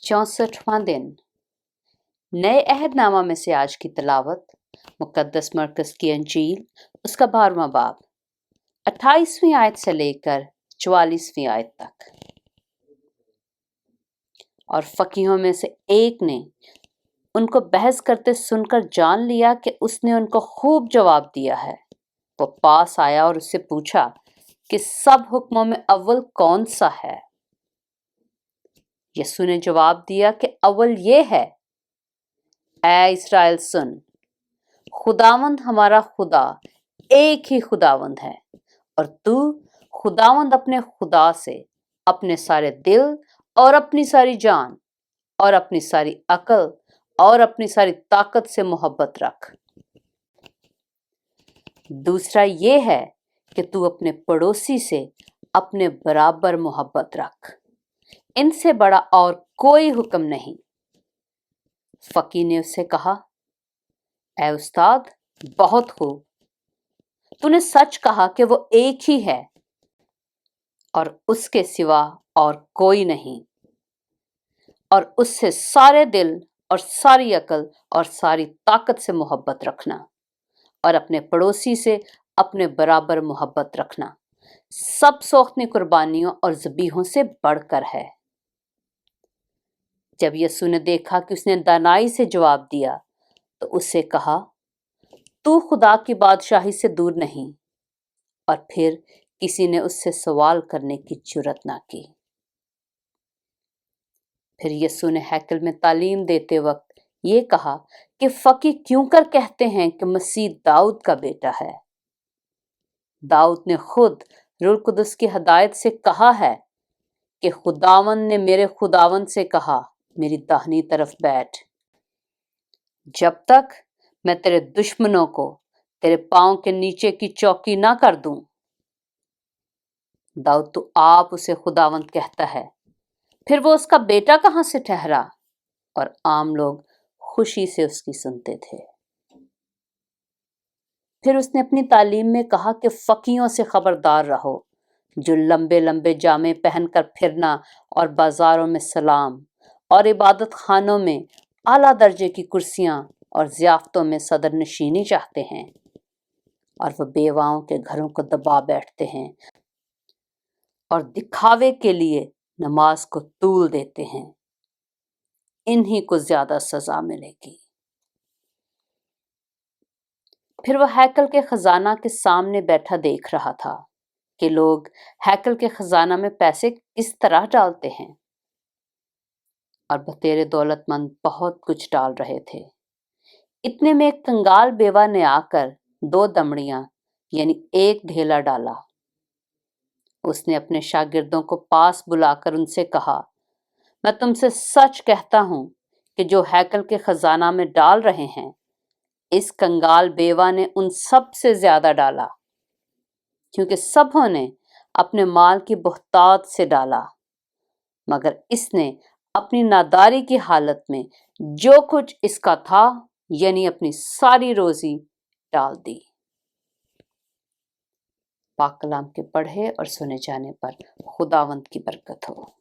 64वां दिन। नए अहदनामा में से आज की तिलावत मुकद्दस मरकज़ की अंजील उसका 12वां बाब 28वीं आयत से लेकर 44वीं आयत तक। और फकीहों में से एक ने उनको बहस करते सुनकर जान लिया कि उसने उनको खूब जवाब दिया है। वो पास आया और उससे पूछा कि सब हुक्मों में अव्वल कौन सा है। यीशु ने जवाब दिया कि अव्वल ये है, ऐ इस्राएल सुन, खुदावंद हमारा खुदा एक ही खुदावंद है, और तू खुदावंद अपने खुदा से अपने सारे दिल और अपनी सारी जान और अपनी सारी अकल और अपनी सारी ताकत से मोहब्बत रख। दूसरा ये है कि तू अपने पड़ोसी से अपने बराबर मोहब्बत रख। इनसे बड़ा और कोई हुक्म नहीं। फकीह ने उससे कहा, ऐ उस्ताद, बहुत खूब, तूने सच कहा कि वो एक ही है और उसके सिवा और कोई नहीं, और उससे सारे दिल और सारी अकल और सारी ताकत से मोहब्बत रखना, और अपने पड़ोसी से अपने बराबर मोहब्बत रखना सब सोख्ती कुर्बानियों और ज़बीहों से बढ़कर है। जब यीशु ने देखा कि उसने दानाई से जवाब दिया तो उससे कहा, तू खुदा की बादशाही से दूर नहीं। और फिर किसी ने उससे सवाल करने की जुर्रत ना की। फिर यीशु ने हैकल में तालीम देते वक्त ये कहा कि फकीह क्यों कर कहते हैं कि मसीह दाऊद का बेटा है। दाऊद ने खुद रूह कुदस की हदायत से कहा है कि खुदावंद ने मेरे खुदावंद से कहा, मेरी दाहिनी तरफ बैठ, जब तक मैं तेरे दुश्मनों को तेरे पांव के नीचे की चौकी ना कर दूं। दाऊद तो आप उसे खुदावंद कहता है, फिर वो उसका बेटा कहां से ठहरा? और आम लोग खुशी से उसकी सुनते थे। फिर उसने अपनी तालीम में कहा कि फकीहों से खबरदार रहो, जो लंबे लंबे जामे पहनकर फिरना और बाजारों में सलाम और इबादत खानों में आला दर्जे की कुर्सियां और ज़ियाफ़तों में सदर नशीनी चाहते हैं, और वह बेवाओं के घरों को दबा बैठते हैं और दिखावे के लिए नमाज को तूल देते हैं। इन्हीं को ज्यादा सजा मिलेगी। फिर वह हैकल के खजाना के सामने बैठा देख रहा था कि लोग हैकल के खजाना में पैसे किस तरह डालते हैं, और बतेरे दौलतमंद बहुत कुछ डाल रहे थे। इतने में एक कंगाल बेवा ने आकर 2 दमड़ियां यानी एक ढेला डाला। उसने अपने शागिर्दों को पास बुलाकर उनसे कहा, मैं तुमसे सच कहता हूं कि जो हैकल के खजाना में डाल रहे हैं, इस कंगाल बेवा ने उन सब से ज्यादा डाला, क्योंकि सबों ने अपने माल की बहुतायत से डाला, मगर इसने अपनी नादारी की हालत में जो कुछ इसका था यानी अपनी सारी रोजी डाल दी। पाक कलाम के पढ़े और सुने जाने पर खुदावंद की बरकत हो।